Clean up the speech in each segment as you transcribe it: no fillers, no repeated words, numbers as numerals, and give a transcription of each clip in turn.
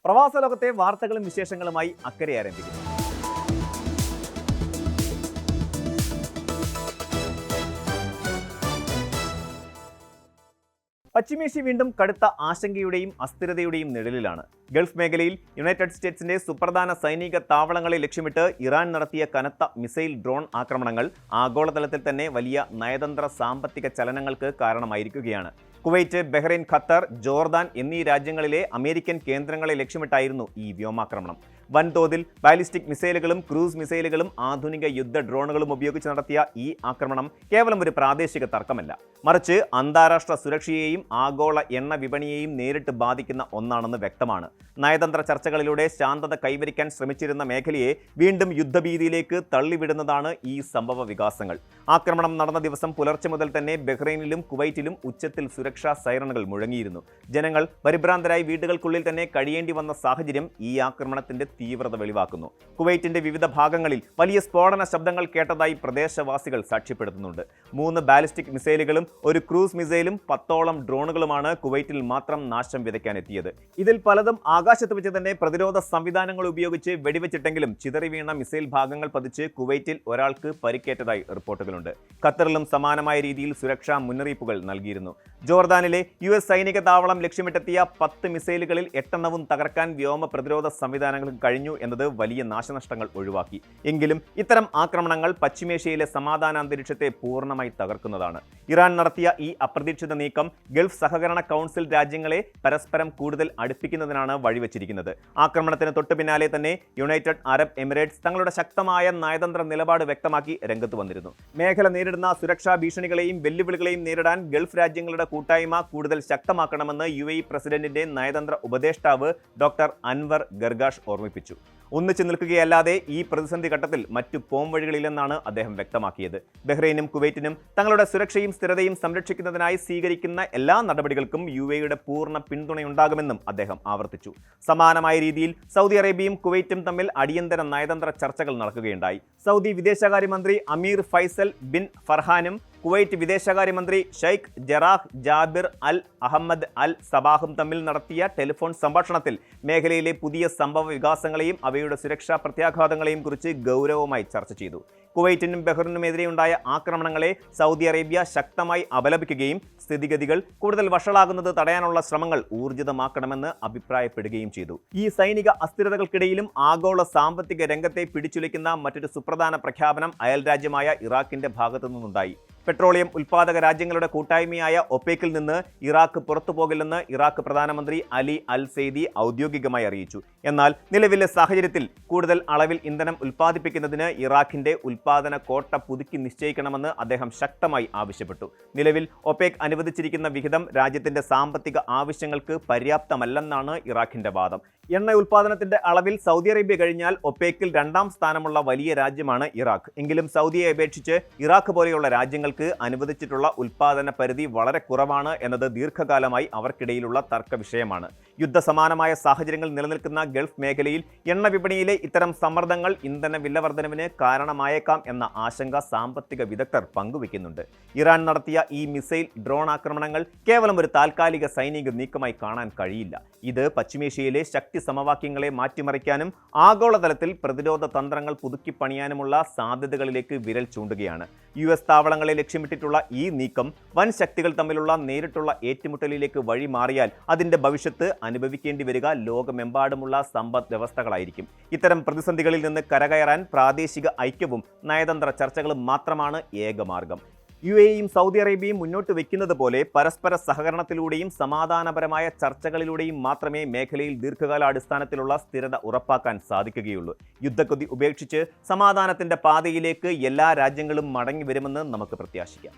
പ്രവാസ ലോകത്തെ വാർത്തകളും വിശേഷങ്ങളുമായി അക്കരെ ആരംഭിക്കുന്നു. പശ്ചിമേഷ്യ വീണ്ടും കടുത്ത ആശങ്കയുടെയും അസ്ഥിരതയുടെയും നിഴലിലാണ്. ഗൾഫ് മേഖലയിൽ യുണൈറ്റഡ് സ്റ്റേറ്റ്സിന്റെ സുപ്രധാന സൈനിക താവളങ്ങളെ ലക്ഷ്യമിട്ട് ഇറാൻ നടത്തിയ കനത്ത മിസൈൽ ഡ്രോൺ ആക്രമണങ്ങൾ ആഗോളതലത്തിൽ തന്നെ വലിയ നയതന്ത്ര സാമ്പത്തിക ചലനങ്ങൾക്ക് കാരണമായിരിക്കുകയാണ്. കുവൈറ്റ്, ബഹ്റൈൻ, ഖത്തർ, ജോർദാൻ എന്നീ രാജ്യങ്ങളിലെ അമേരിക്കൻ കേന്ദ്രങ്ങളെ ലക്ഷ്യമിട്ടായിരുന്നു ഈ വ്യോമാക്രമണം. വൻതോതിൽ ബാലിസ്റ്റിക് മിസൈലുകളും ക്രൂസ് മിസൈലുകളും ആധുനിക യുദ്ധ ഡ്രോണുകളും ഉപയോഗിച്ച് നടത്തിയ ഈ ആക്രമണം കേവലം ഒരു പ്രാദേശിക തർക്കമല്ല, മറിച്ച് അന്താരാഷ്ട്ര സുരക്ഷയെയും ആഗോള എണ്ണ വിപണിയെയും നേരിട്ട് ബാധിക്കുന്ന ഒന്നാണെന്ന് വ്യക്തമാണ്. നയതന്ത്ര ചർച്ചകളിലൂടെ ശാന്തത കൈവരിക്കാൻ ശ്രമിച്ചിരുന്ന മേഖലയെ വീണ്ടും യുദ്ധഭീതിയിലേക്ക് തള്ളിവിടുന്നതാണ് ഈ സംഭവ വികാസങ്ങൾ. ആക്രമണം നടന്ന ദിവസം പുലർച്ചെ മുതൽ തന്നെ ബഹ്റൈനിലും കുവൈറ്റിലും ഉച്ചത്തിൽ സുരക്ഷാ സൈറണുകൾ മുഴങ്ങിയിരുന്നു. ജനങ്ങൾ പരിഭ്രാന്തരായി വീടുകൾക്കുള്ളിൽ തന്നെ കഴിയേണ്ടി വന്ന സാഹചര്യം ഈ ആക്രമണത്തിന്റെ തീവ്രത വെളിവാക്കുന്നു. കുവൈറ്റിന്റെ വിവിധ ഭാഗങ്ങളിൽ വലിയ സ്ഫോടന ശബ്ദങ്ങൾ കേട്ടതായി പ്രദേശവാസികൾ സാക്ഷ്യപ്പെടുത്തുന്നുണ്ട്. 3 ബാലിസ്റ്റിക് മിസൈലുകളും ഒരു ക്രൂസ് മിസൈലും 10ഓളം ഡ്രോണുകളുമാണ് കുവൈറ്റിൽ മാത്രം നാശം വിതയ്ക്കാനെത്തിയത്. ഇതിൽ പലതും ആകാശത്ത് വെച്ച് തന്നെ പ്രതിരോധ സംവിധാനങ്ങൾ ഉപയോഗിച്ച് വെടിവെച്ചിട്ടെങ്കിലും ചിതറി വീണ മിസൈൽ ഭാഗങ്ങൾ പതിച്ച് കുവൈറ്റിൽ ഒരാൾക്ക് പരിക്കേറ്റതായി റിപ്പോർട്ടുകളുണ്ട്. ഖത്തറിലും സമാനമായ രീതിയിൽ സുരക്ഷാ മുന്നറിയിപ്പുകൾ നൽകിയിരുന്നു. ജോർദാനിലെ US സൈനിക താവളം ലക്ഷ്യമിട്ടെത്തിയ 10 മിസൈലുകളിൽ 8 തകർക്കാൻ വ്യോമ പ്രതിരോധ സംവിധാനങ്ങൾക്ക് കഴിഞ്ഞു എന്നത് വലിയ നാശനഷ്ടങ്ങൾ ഒഴിവാക്കി. എങ്കിലും ഇത്തരം ആക്രമണങ്ങൾ പശ്ചിമേഷ്യയിലെ സമാധാനാന്തരീക്ഷത്തെ പൂർണ്ണമായി തകർക്കുന്നതാണ്. ഇറാൻ നടത്തിയ ഈ അപ്രതീക്ഷിത നീക്കം ഗൾഫ് സഹകരണ കൗൺസിൽ രാജ്യങ്ങളെ പരസ്പരം കൂടുതൽ അടുപ്പിക്കുന്നതിനാണ് വഴിവെച്ചിരിക്കുന്നത്. ആക്രമണത്തിന് തൊട്ടു പിന്നാലെ തന്നെ യുണൈറ്റഡ് അറബ് എമിറേറ്റ്സ് തങ്ങളുടെ ശക്തമായ നയതന്ത്ര നിലപാട് വ്യക്തമാക്കി രംഗത്ത് വന്നിരുന്നു. മേഖല നേരിടുന്ന സുരക്ഷാ ഭീഷണികളെയും വെല്ലുവിളികളെയും നേരിടാൻ ഗൾഫ് രാജ്യങ്ങളുടെ കൂട്ടായ്മ കൂടുതൽ ശക്തമാക്കണമെന്ന് UAE പ്രസിഡന്റിന്റെ നയതന്ത്ര ഉപദേഷ്ടാവ് ഡോക്ടർ അൻവർ ഗർഗാഷ് ഓർമ്മിപ്പിച്ചു. ഒന്നിച്ചു നിൽക്കുകയല്ലാതെ ഈ പ്രതിസന്ധി ഘട്ടത്തിൽ മറ്റു പോംവഴികളില്ലെന്നാണ് അദ്ദേഹം വ്യക്തമാക്കിയത്. ബഹ്റൈനും കുവൈറ്റിനും തങ്ങളുടെ സുരക്ഷയും സ്ഥിരതയും സംരക്ഷിക്കുന്നതിനായി സ്വീകരിക്കുന്ന എല്ലാ നടപടികൾക്കും UAEയുടെ പൂർണ്ണ പിന്തുണയുണ്ടാകുമെന്നും അദ്ദേഹം ആവർത്തിച്ചു. സമാനമായ രീതിയിൽ സൗദി അറേബ്യയും കുവൈറ്റും തമ്മിൽ അടിയന്തര നയതന്ത്ര ചർച്ചകൾ നടക്കുകയുണ്ടായി. സൗദി വിദേശകാര്യമന്ത്രി അമീർ ഫൈസൽ ബിൻ ഫർഹാനും കുവൈറ്റ് വിദേശകാര്യമന്ത്രി ഷെയ്ഖ് ജറാഹ് ജാബിർ അൽ അഹമ്മദ് അൽ സബാഹും തമ്മിൽ നടത്തിയ ടെലിഫോൺ സംഭാഷണത്തിൽ മേഖലയിലെ പുതിയ സംഭവ വികാസങ്ങളെയും അവയുടെ സുരക്ഷാ പ്രത്യാഘാതങ്ങളെയും കുറിച്ച് ഗൗരവമായി ചർച്ച ചെയ്തു. കുവൈറ്റിനും ബഹ്റിനുമെതിരെയുണ്ടായ ആക്രമണങ്ങളെ സൗദി അറേബ്യ ശക്തമായി അപലപിക്കുകയും സ്ഥിതിഗതികൾ കൂടുതൽ വഷളാകുന്നത് തടയാനുള്ള ശ്രമങ്ങൾ ഊർജിതമാക്കണമെന്ന് അഭിപ്രായപ്പെടുകയും ചെയ്തു. ഈ സൈനിക അസ്ഥിരതകൾക്കിടയിലും ആഗോള സാമ്പത്തിക രംഗത്തെ പിടിച്ചുലയ്ക്കുന്ന മറ്റൊരു സുപ്രധാന പ്രഖ്യാപനം അയൽരാജ്യമായ ഇറാഖിന്റെ ഭാഗത്തു നിന്നുണ്ടായി. പെട്രോളിയം ഉൽപ്പാദക രാജ്യങ്ങളുടെ കൂട്ടായ്മയായ ഒപെക്കിൽ നിന്ന് ഇറാഖ് പുറത്തുപോകില്ലെന്ന് ഇറാഖ് പ്രധാനമന്ത്രി അലി അൽ സെയ്ദി ഔദ്യോഗികമായി അറിയിച്ചു. എന്നാൽ നിലവിലെ സാഹചര്യത്തിൽ കൂടുതൽ അളവിൽ ഇന്ധനം ഉൽപ്പാദിപ്പിക്കുന്നതിന് ഇറാഖിന്റെ ഉൽപ്പാദന കോട്ട പുതുക്കി നിശ്ചയിക്കണമെന്ന് അദ്ദേഹം ശക്തമായി ആവശ്യപ്പെട്ടു. നിലവിൽ ഒപെക് അനുവദിച്ചിരിക്കുന്ന വിഹിതം രാജ്യത്തിന്റെ സാമ്പത്തിക ആവശ്യങ്ങൾക്ക് പര്യാപ്തമല്ലെന്നാണ് ഇറാഖിന്റെ വാദം. എണ്ണ ഉൽപ്പാദനത്തിന്റെ അളവിൽ സൗദി അറേബ്യ കഴിഞ്ഞാൽ ഒപെക്കിൽ 2ാം സ്ഥാനമുള്ള വലിയ രാജ്യമാണ് ഇറാഖ്. എങ്കിലും സൗദിയെ അപേക്ഷിച്ച് ഇറാഖ് പോലെയുള്ള രാജ്യങ്ങൾക്ക് അനുവദിച്ചിട്ടുള്ള ഉൽപ്പാദന പരിധി വളരെ കുറവാണ് എന്നത് ദീർഘകാലമായി അവർക്കിടയിലുള്ള തർക്ക വിഷയമാണ്. യുദ്ധസമാനമായ സാഹചര്യങ്ങൾ നിലനിൽക്കുന്ന ഗൾഫ് മേഖലയിൽ എണ്ണ വിപണിയിലെ ഇത്തരം സമ്മർദ്ദങ്ങൾ ഇന്ധന വില വർധനവിന് കാരണമായേക്കാം എന്ന ആശങ്ക സാമ്പത്തിക വിദഗ്ധർ പങ്കുവയ്ക്കുന്നുണ്ട്. ഇറാൻ നടത്തിയ ഈ മിസൈൽ ഡ്രോൺ ആക്രമണങ്ങൾ കേവലം ഒരു താൽക്കാലിക സൈനിക നീക്കമായി കാണാൻ കഴിയില്ല. ഇത് പശ്ചിമേഷ്യയിലെ ശക്തി സമവാക്യങ്ങളെ മാറ്റിമറിക്കാനും ആഗോളതലത്തിൽ പ്രതിരോധ തന്ത്രങ്ങൾ പുതുക്കിപ്പണിയാനുമുള്ള സാധ്യതകളിലേക്ക് വിരൽ ചൂണ്ടുകയാണ്. US താവളങ്ങളെ ലക്ഷ്യമിട്ടിട്ടുള്ള ഈ നീക്കം വൻ ശക്തികൾ തമ്മിലുള്ള നേരിട്ടുള്ള ഏറ്റുമുട്ടലിലേക്ക് വഴി മാറിയാൽ അതിന്റെ ഭവിഷ്യത്ത് അനുഭവിക്കേണ്ടി വരിക ലോകമെമ്പാടുമുള്ള സമ്പദ് വ്യവസ്ഥകളായിരിക്കും. ഇത്തരം പ്രതിസന്ധികളിൽ നിന്ന് കരകയറാൻ പ്രാദേശിക ഐക്യവും നയതന്ത്ര ചർച്ചകളും മാത്രമാണ് ഏകമാർഗം. UAEയും സൗദി അറേബ്യയും മുന്നോട്ട് വയ്ക്കുന്നത് പോലെ പരസ്പര സഹകരണത്തിലൂടെയും സമാധാനപരമായ ചർച്ചകളിലൂടെയും മാത്രമേ മേഖലയിൽ ദീർഘകാലാടിസ്ഥാനത്തിലുള്ള സ്ഥിരത ഉറപ്പാക്കാൻ സാധിക്കുകയുള്ളൂ. യുദ്ധക്കൊതി ഉപേക്ഷിച്ച് സമാധാനത്തിന്റെ പാതയിലേക്ക് എല്ലാ രാജ്യങ്ങളും മടങ്ങി വരുമെന്ന് നമുക്ക് പ്രത്യാശിക്കാം.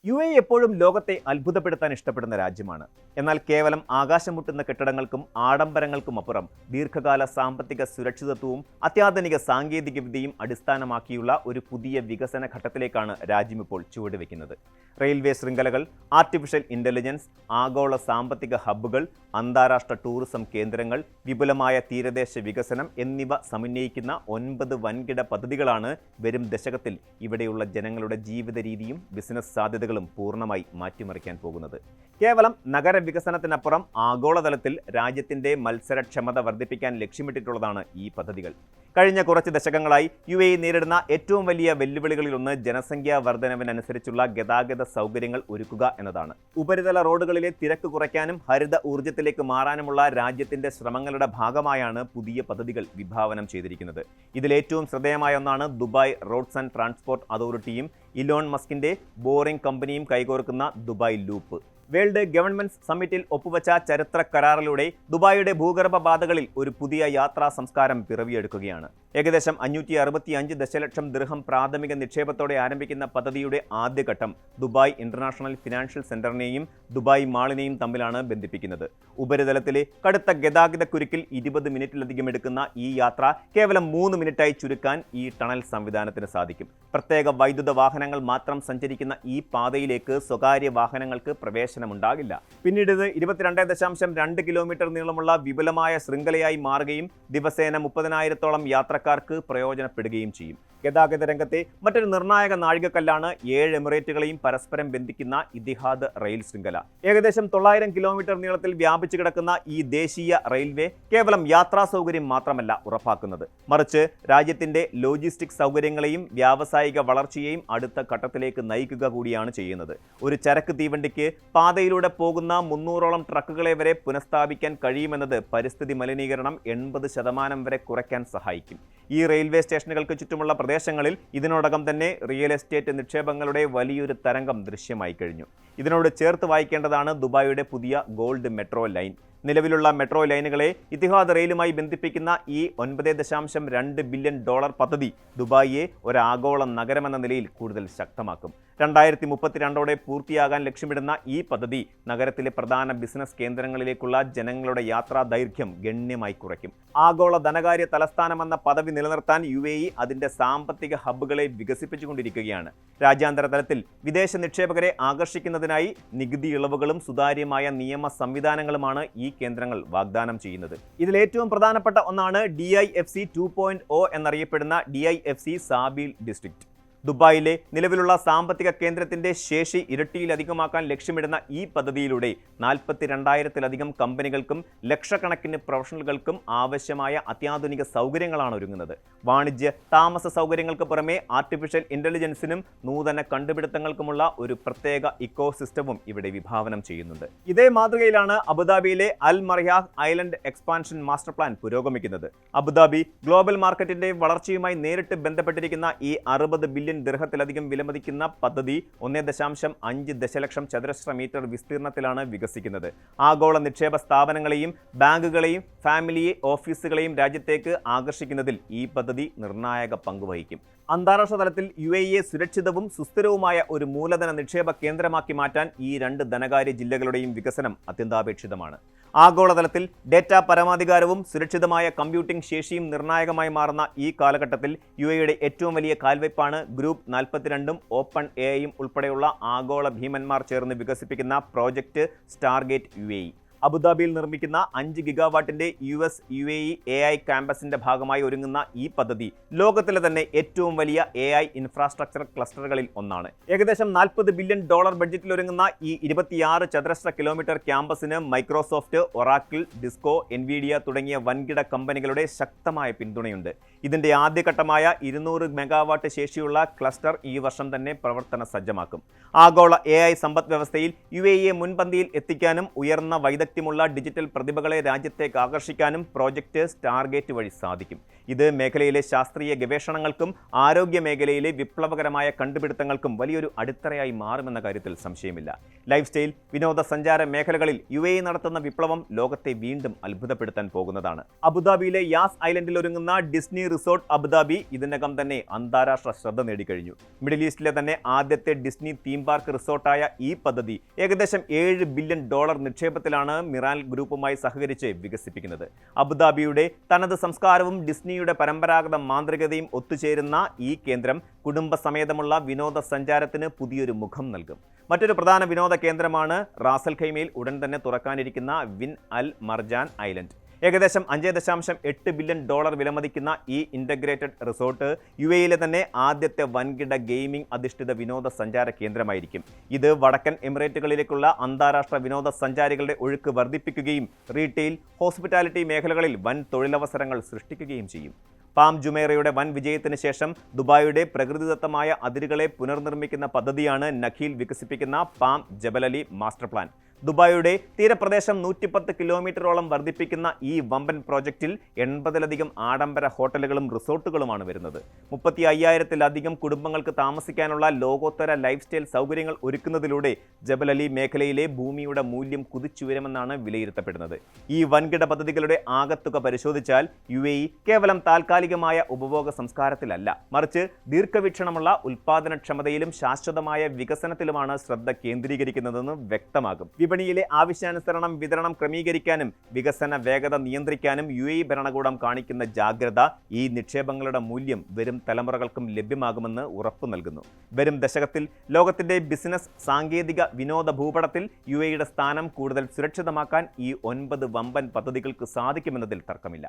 UAE എപ്പോഴും ലോകത്തെ അത്ഭുതപ്പെടുത്താൻ ഇഷ്ടപ്പെടുന്ന രാജ്യമാണ്. എന്നാൽ കേവലം ആകാശം മുട്ടുന്ന കെട്ടിടങ്ങൾക്കും ആഡംബരങ്ങൾക്കും അപ്പുറം ദീർഘകാല സാമ്പത്തിക സുരക്ഷിതത്വവും അത്യാധുനിക സാങ്കേതിക വിദ്യയും അടിസ്ഥാനമാക്കിയുള്ള ഒരു പുതിയ വികസന ഘട്ടത്തിലേക്കാണ് രാജ്യം ഇപ്പോൾ ചുവടുവെക്കുന്നത്. റെയിൽവേ ശൃംഖലകൾ, ആർട്ടിഫിഷ്യൽ ഇന്റലിജൻസ്, ആഗോള സാമ്പത്തിക ഹബ്ബുകൾ, അന്താരാഷ്ട്ര ടൂറിസം കേന്ദ്രങ്ങൾ, വിപുലമായ തീരദേശ വികസനം എന്നിവ സമന്വയിക്കുന്ന 9 വൻകിട പദ്ധതികളാണ് വരും ദശകത്തിൽ ഇവിടെയുള്ള ജനങ്ങളുടെ ജീവിത രീതിയും ബിസിനസ് സാധ്യതകളും സാധ്യതകളും പൂർണ്ണമായി മാറ്റിമറിക്കാൻ പോകുന്നത്. കേവലം നഗരവികസനത്തിനപ്പുറം ആഗോളതലത്തിൽ രാജ്യത്തിന്റെ മത്സരക്ഷമത വർദ്ധിപ്പിക്കാൻ ലക്ഷ്യമിട്ടിട്ടുള്ളതാണ് ഈ പദ്ധതികൾ. കഴിഞ്ഞ കുറച്ച് ദശകങ്ങളായി UAE നേരിടുന്ന ഏറ്റവും വലിയ വെല്ലുവിളികളിലൊന്ന് ജനസംഖ്യാ വർധനവിനനുസരിച്ചുള്ള ഗതാഗത സൗകര്യങ്ങൾ ഒരുക്കുക എന്നതാണ്. ഉപരിതല റോഡുകളിലെ തിരക്ക് കുറയ്ക്കാനും ഹരിത ഊർജ്ജത്തിലേക്ക് മാറാനുമുള്ള രാജ്യത്തിന്റെ ശ്രമങ്ങളുടെ ഭാഗമായാണ് പുതിയ പദ്ധതികൾ വിഭാവനം ചെയ്തിരിക്കുന്നത്. ഇതിലേറ്റവും ശ്രദ്ധേയമായ ഒന്നാണ് ദുബായ് റോഡ്സ് ആൻഡ് ട്രാൻസ്പോർട്ട് അതോറിറ്റിയും ഇലോൺ മസ്കിന്റെ ബോറിംഗ് കമ്പനിയും കൈകോർക്കുന്ന ദുബായ് ലൂപ്പ്. വേൾഡ് ഗവൺമെന്റ്സ് സമ്മിറ്റിൽ ഒപ്പുവെച്ച ചരിത്ര കരാറിലൂടെ ദുബായിയുടെ ഭൂഗർഭ പാതകളിൽ ഒരു പുതിയ യാത്രാ സംസ്കാരം പിറവിയെടുക്കുകയാണ്. ഏകദേശം 565 ദശലക്ഷം ദിർഹം പ്രാഥമിക നിക്ഷേപത്തോടെ ആരംഭിക്കുന്ന പദ്ധതിയുടെ ആദ്യഘട്ടം ദുബായ് ഇന്റർനാഷണൽ ഫിനാൻഷ്യൽ സെന്ററിനെയും ദുബായ് മാളിനെയും തമ്മിലാണ് ബന്ധിപ്പിക്കുന്നത്. ഉപരിതലത്തിലെ കടുത്ത ഗതാഗത കുരുക്കിൽ 20 മിനിറ്റിലധികം എടുക്കുന്ന ഈ യാത്ര കേവലം 3 മിനിറ്റായി ചുരുക്കാൻ ഈ ടണൽ സംവിധാനത്തിന് സാധിക്കും. പ്രത്യേക വൈദ്യുത വാഹനങ്ങൾ മാത്രം സഞ്ചരിക്കുന്ന ഈ പാതയിലേക്ക് സ്വകാര്യ വാഹനങ്ങൾക്ക് പ്രവേശനമുണ്ടാകില്ല. പിന്നീട് ഇത് 22.2 കിലോമീറ്റർ നീളമുള്ള വിപുലമായ ശൃംഖലയായി മാറുകയും ദിവസേന 30,000-ഓളം യാത്രക്കാർക്ക് പ്രയോജനപ്പെടുകയും ചെയ്യും. ഗതാഗത രംഗത്തെ മറ്റൊരു നിർണായക നാഴികക്കല്ലാണ് 7 എമിറേറ്റുകളെയും പരസ്പരം ബന്ധിക്കുന്ന ഇത്തിഹാദ് റെയിൽ ശൃംഖല. ഏകദേശം 900 കിലോമീറ്റർ നീളത്തിൽ വ്യാപിച്ചു കിടക്കുന്ന ഈ ദേശീയ റെയിൽവേ കേവലം യാത്രാ സൗകര്യം മാത്രമല്ല ഉറപ്പാക്കുന്നത്, മറിച്ച് രാജ്യത്തിന്റെ ലോജിസ്റ്റിക് സൗകര്യങ്ങളെയും വ്യാവസായിക വളർച്ചയെയും അടുത്ത ഘട്ടത്തിലേക്ക് നയിക്കുക കൂടിയാണ് ചെയ്യുന്നത്. ഒരു ചരക്ക് തീവണ്ടിക്ക് പാതയിലൂടെ പോകുന്ന 300ഓളം ട്രക്കുകളെ വരെ പുനഃസ്ഥാപിക്കാൻ കഴിയുമെന്നത് പരിസ്ഥിതി മലിനീകരണം 80% വരെ കുറയ്ക്കാൻ സഹായിക്കും. ഈ റെയിൽവേ സ്റ്റേഷനുകൾക്ക് ചുറ്റുമുള്ള പ്രദേശങ്ങളിൽ ഇതിനോടകം തന്നെ റിയൽ എസ്റ്റേറ്റ് നിക്ഷേപങ്ങളുടെ വലിയൊരു തരംഗം ദൃശ്യമായി കഴിഞ്ഞു. ഇതിനോട് ചേർത്ത് വായിക്കേണ്ടതാണ് ദുബായിയുടെ പുതിയ ഗോൾഡ് മെട്രോ ലൈൻ. നിലവിലുള്ള മെട്രോ ലൈനുകളെ ഇത്തിഹാദ് റെയിലുമായി ബന്ധിപ്പിക്കുന്ന ഈ $9.2 ബില്യൺ പദ്ധതി ദുബായിയെ ഒരു ആഗോള നഗരമെന്ന നിലയിൽ കൂടുതൽ ശക്തമാക്കും. 2032ഓടെ പൂർത്തിയാകാൻ ലക്ഷ്യമിടുന്ന ഈ പദ്ധതി നഗരത്തിലെ പ്രധാന ബിസിനസ് കേന്ദ്രങ്ങളിലേക്കുള്ള ജനങ്ങളുടെ യാത്രാ ദൈർഘ്യം ഗണ്യമായി കുറയ്ക്കും. ആഗോള ധനകാര്യ തലസ്ഥാനമെന്ന പദവി നിലനിർത്താൻ UAE അതിന്റെ സാമ്പത്തിക ഹബ്ബുകളെ വികസിപ്പിച്ചുകൊണ്ടിരിക്കുകയാണ്. രാജ്യാന്തര തലത്തിൽ വിദേശ നിക്ഷേപകരെ ആകർഷിക്കുന്നതിനായി നികുതി ഇളവുകളും സുതാര്യമായ നിയമ സംവിധാനങ്ങളുമാണ് ഈ കേന്ദ്രങ്ങൾ വാഗ്ദാനം ചെയ്യുന്നത്. ഇതിലേറ്റവും പ്രധാനപ്പെട്ട ഒന്നാണ് DIFC 2.0 എന്നറിയപ്പെടുന്ന DIFC സാബിൽ ഡിസ്ട്രിക്ട്. ദുബായിലെ നിലവിലുള്ള സാമ്പത്തിക കേന്ദ്രത്തിന്റെ ശേഷി ഇരട്ടിയിലധികമാക്കാൻ ലക്ഷ്യമിടുന്ന ഈ പദ്ധതിയിലൂടെ 42,000-ലധികം കമ്പനികൾക്കും ലക്ഷക്കണക്കിന് പ്രൊഫഷണലുകൾക്കും ആവശ്യമായ അത്യാധുനിക സൗകര്യങ്ങളാണ് ഒരുങ്ങുന്നത്. വാണിജ്യ താമസ സൗകര്യങ്ങൾക്ക് പുറമെ ആർട്ടിഫിഷ്യൽ ഇന്റലിജൻസിനും നൂതന കണ്ടുപിടുത്തങ്ങൾക്കുമുള്ള ഒരു പ്രത്യേക ഇക്കോ സിസ്റ്റവും ഇവിടെ വിഭാവനം ചെയ്യുന്നുണ്ട്. ഇതേ മാതൃകയിലാണ് അബുദാബിയിലെ അൽ മറിയാഹ് ഐലൻഡ് എക്സ്പാൻഷൻ മാസ്റ്റർ പ്ലാൻ പുരോഗമിക്കുന്നത്. അബുദാബി ഗ്ലോബൽ മാർക്കറ്റിന്റെ വളർച്ചയുമായി നേരിട്ട് ബന്ധപ്പെട്ടിരിക്കുന്ന ഈ 60 ബില്യൺ ദിർഹത്തിലധികം വിലമതിക്കുന്ന പദ്ധതി 1.5 ദശലക്ഷം ചതുരശ്ര മീറ്റർ വിസ്തീർണത്തിലാണ് വികസിക്കുന്നത്. ആഗോള നിക്ഷേപ സ്ഥാപനങ്ങളെയും ബാങ്കുകളെയും ഫാമിലി ഓഫീസുകളെയും രാജ്യത്തേക്ക് ആകർഷിക്കുന്നതിൽ ഈ പദ്ധതി നിർണായക പങ്കുവഹിക്കും. അന്താരാഷ്ട്ര തലത്തിൽ UAE സുരക്ഷിതവും സുസ്ഥിരവുമായ ഒരു മൂലധന നിക്ഷേപ കേന്ദ്രമാക്കി മാറ്റാൻ ഈ 2 ധനകാര്യ ജില്ലകളുടെയും വികസനം അത്യന്താപേക്ഷിതമാണ്. ആഗോളതലത്തിൽ ഡേറ്റ പരമാധികാരവും സുരക്ഷിതമായ കമ്പ്യൂട്ടിംഗ് ശേഷിയും നിർണായകമായി മാറുന്ന ഈ കാലഘട്ടത്തിൽ UAEയുടെ ഏറ്റവും വലിയ കാൽവയ്പാണ് ഗ്രൂപ്പ് 42ഉം ഓപ്പൺ AIയും ഉൾപ്പെടെയുള്ള ആഗോള ഭീമന്മാർ ചേർന്ന് വികസിപ്പിക്കുന്ന പ്രോജക്റ്റ് സ്റ്റാർഗേറ്റ് UAE. അബുദാബിയിൽ നിർമ്മിക്കുന്ന 5 ഗിഗാവാട്ടിന്റെ US-UAE AI ക്യാമ്പസിന്റെ ഭാഗമായി ഒരുങ്ങുന്ന ഈ പദ്ധതി ലോകത്തിലെ തന്നെ ഏറ്റവും വലിയ AI ഇൻഫ്രാസ്ട്രക്ചർ ക്ലസ്റ്ററുകളിൽ ഒന്നാണ്. ഏകദേശം $40 ബില്യൺ ബഡ്ജറ്റിൽ ഒരുങ്ങുന്ന ഈ 26 ചതുരശ്ര കിലോമീറ്റർ ക്യാമ്പസിന് മൈക്രോസോഫ്റ്റ്, ഒറാക്കിൾ, ഡിസ്കോ, എൻവിഡിയ തുടങ്ങിയ വൻകിട കമ്പനികളുടെ ശക്തമായ പിന്തുണയുണ്ട്. ഇതിന്റെ ആദ്യഘട്ടമായ 200 മെഗാവാട്ട് ശേഷിയുള്ള ക്ലസ്റ്റർ ഈ വർഷം തന്നെ പ്രവർത്തന സജ്ജമാക്കും. ആഗോള AI സമ്പദ് വ്യവസ്ഥയിൽ UAEയെ മുൻപന്തിയിൽ എത്തിക്കാനും ഉയർന്ന വൈദഗ്ധ്യമുള്ള ഡിജിറ്റൽ പ്രതിഭകളെ രാജ്യത്തേക്ക് ആകർഷിക്കാനും പ്രോജക്റ്റ് സ്റ്റാർഗേറ്റ് വഴി സാധിക്കും. ഇത് മേഖലയിലെ ശാസ്ത്രീയ ഗവേഷണങ്ങൾക്കും ആരോഗ്യ മേഖലയിലെ വിപ്ലവകരമായ കണ്ടുപിടുത്തങ്ങൾക്കും വലിയൊരു അടിത്തറയായി മാറുമെന്ന കാര്യത്തിൽ സംശയമില്ല. ലൈഫ് സ്റ്റൈൽ, വിനോദസഞ്ചാര മേഖലകളിൽ UAE നടത്തുന്ന വിപ്ലവം ലോകത്തെ വീണ്ടും അത്ഭുതപ്പെടുത്താൻ പോകുന്നതാണ്. അബുദാബിയിലെ യാസ് ഐലൻഡിൽ ഒരുങ്ങുന്ന ഡിസ്നി റിസോർട്ട് അബുദാബി ഇതിനകം തന്നെ അന്താരാഷ്ട്ര ശ്രദ്ധ നേടിക്കഴിഞ്ഞു. മിഡിൽ ഈസ്റ്റിലെ തന്നെ ആദ്യത്തെ ഡിസ്നി തീം പാർക്ക് റിസോർട്ടായ ഈ പദ്ധതി ഏകദേശം $7 ബില്യൺ നിക്ഷേപത്തിലാണ് മിറാൽ ഗ്രൂപ്പുമായി സഹകരിച്ച് വികസിപ്പിക്കുന്നത്. അബുദാബിയുടെ തനത് സംസ്കാരവും ഡിസ്നിയുടെ പരമ്പരാഗത മാന്ത്രികതയും ഒത്തുചേരുന്ന ഈ കേന്ദ്രം കുടുംബസമേതമുള്ള വിനോദസഞ്ചാരത്തിന് പുതിയൊരു മുഖം നൽകും. മറ്റൊരു പ്രധാന വിനോദ കേന്ദ്രമാണ് റാസൽ ഖൈമയിൽ ഉടൻ തന്നെ തുറക്കാനിരിക്കുന്ന വിൻ അൽ മർജാൻ ഐലൻഡ്. ഏകദേശം $5.8 ബില്യൺ വിലമതിക്കുന്ന ഈ ഇൻ്റഗ്രേറ്റഡ് റിസോർട്ട് UAE-യിലെ തന്നെ ആദ്യത്തെ വൻകിട ഗെയിമിംഗ് അധിഷ്ഠിത വിനോദസഞ്ചാര കേന്ദ്രമായിരിക്കും. ഇത് വടക്കൻ എമിറേറ്റുകളിലേക്കുള്ള അന്താരാഷ്ട്ര വിനോദസഞ്ചാരികളുടെ ഒഴുക്ക് വർദ്ധിപ്പിക്കുകയും റീറ്റെയിൽ, ഹോസ്പിറ്റാലിറ്റി മേഖലകളിൽ വൻ തൊഴിലവസരങ്ങൾ സൃഷ്ടിക്കുകയും ചെയ്യും. പാം ജുമൈറയുടെ വൻ വിജയത്തിന് ശേഷം ദുബായിയുടെ പ്രകൃതിദത്തമായ അതിരുകളെ പുനർനിർമ്മിക്കുന്ന പദ്ധതിയാണ് നഖീൽ വികസിപ്പിക്കുന്ന പാം ജബൽ അലി മാസ്റ്റർ പ്ലാൻ. ദുബായിയുടെ തീരപ്രദേശം 110 കിലോമീറ്ററോളം വർദ്ധിപ്പിക്കുന്ന ഈ വമ്പൻ പ്രോജക്റ്റിൽ 80-ലധികം ആഡംബര ഹോട്ടലുകളും റിസോർട്ടുകളുമാണ് വരുന്നത്. 35,000-ലധികം കുടുംബങ്ങൾക്ക് താമസിക്കാനുള്ള ലോകോത്തര ലൈഫ് സ്റ്റൈൽ സൗകര്യങ്ങൾ ഒരുക്കുന്നതിലൂടെ ജബൽ അലി മേഖലയിലെ ഭൂമിയുടെ മൂല്യം കുതിച്ചുയരുമെന്നാണ് വിലയിരുത്തപ്പെടുന്നത്. ഈ വൻകിട പദ്ധതികളുടെ ആകത്തുക പരിശോധിച്ചാൽ UAE കേവലം താൽക്കാലികമായ ഉപഭോഗ സംസ്കാരത്തിലല്ല, മറിച്ച് ദീർഘവീക്ഷണമുള്ള ഉൽപ്പാദനക്ഷമതയിലും ശാശ്വതമായ വികസനത്തിലുമാണ് ശ്രദ്ധ കേന്ദ്രീകരിക്കുന്നതെന്ന് വ്യക്തമാകും. വിപണിയിലെ ആവശ്യാനുസരണം വിതരണം ക്രമീകരിക്കാനും വികസന വേഗത നിയന്ത്രിക്കാനും UAE ഭരണകൂടം കാണിക്കുന്ന ജാഗ്രത ഈ നിക്ഷേപങ്ങളുടെ മൂല്യം വരും തലമുറകൾക്കും ലഭ്യമാകുമെന്ന് ഉറപ്പു നൽകുന്നു. വരും ദശകത്തിൽ ലോകത്തിന്റെ ബിസിനസ്, സാങ്കേതിക, വിനോദ ഭൂപടത്തിൽ UAE-യുടെ സ്ഥാനം കൂടുതൽ സുരക്ഷിതമാക്കാൻ ഈ 9 വമ്പൻ പദ്ധതികൾക്ക് സാധിക്കുമെന്നതിൽ തർക്കമില്ല.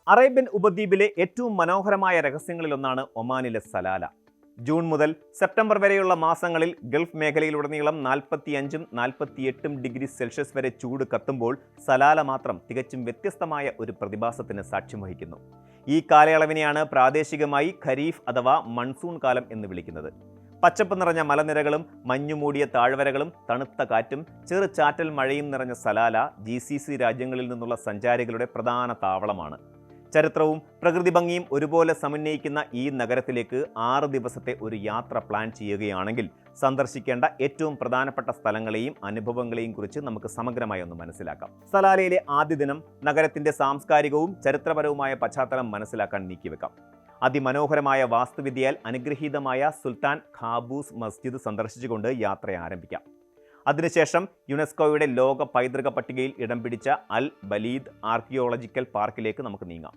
അറേബ്യൻ ഉപദ്വീപിലെ ഏറ്റവും മനോഹരമായ രഹസ്യങ്ങളിലൊന്നാണ് ഒമാനിലെ സലാല. ജൂൺ മുതൽ സെപ്റ്റംബർ വരെയുള്ള മാസങ്ങളിൽ ഗൾഫ് മേഖലയിലുടനീളം 45 48 ഡിഗ്രി സെൽഷ്യസ് വരെ ചൂട് കത്തുമ്പോൾ സലാല മാത്രം തികച്ചും വ്യത്യസ്തമായ ഒരു പ്രതിഭാസത്തിന് സാക്ഷ്യം വഹിക്കുന്നു. ഈ കാലയളവിനെയാണ് പ്രാദേശികമായി ഖരീഫ് അഥവാ മൺസൂൺ കാലം എന്ന് വിളിക്കുന്നത്. പച്ചപ്പ് നിറഞ്ഞ മലനിരകളും മഞ്ഞുമൂടിയ താഴ്വരകളും തണുത്ത കാറ്റും ചെറുചാറ്റൽ മഴയും നിറഞ്ഞ സലാല GCC രാജ്യങ്ങളിൽ നിന്നുള്ള സഞ്ചാരികളുടെ പ്രധാന താവളമാണ്. ചരിത്രവും പ്രകൃതി ഭംഗിയും ഒരുപോലെ സമന്വയിക്കുന്ന ഈ നഗരത്തിലേക്ക് 6 ദിവസത്തെ ഒരു യാത്ര പ്ലാൻ ചെയ്യുകയാണെങ്കിൽ സന്ദർശിക്കേണ്ട ഏറ്റവും പ്രധാനപ്പെട്ട സ്ഥലങ്ങളെയും അനുഭവങ്ങളെയും കുറിച്ച് നമുക്ക് സമഗ്രമായി ഒന്ന് മനസ്സിലാക്കാം. സലാലയിലെ ആദ്യ ദിനം നഗരത്തിന്റെ സാംസ്കാരികവും ചരിത്രപരവുമായ പശ്ചാത്തലം മനസ്സിലാക്കാൻ നീക്കിവെക്കാം. അതിമനോഹരമായ വാസ്തുവിദ്യയാൽ അനുഗ്രഹീതമായ സുൽത്താൻ ഖാബൂസ് മസ്ജിദ് സന്ദർശിച്ചുകൊണ്ട് യാത്ര ആരംഭിക്കാം. അതിനുശേഷം യുനെസ്കോയുടെ ലോക പൈതൃക പട്ടികയിൽ ഇടം പിടിച്ച അൽ ബലീദ് ആർക്കിയോളജിക്കൽ പാർക്കിലേക്ക് നമുക്ക് നീങ്ങാം.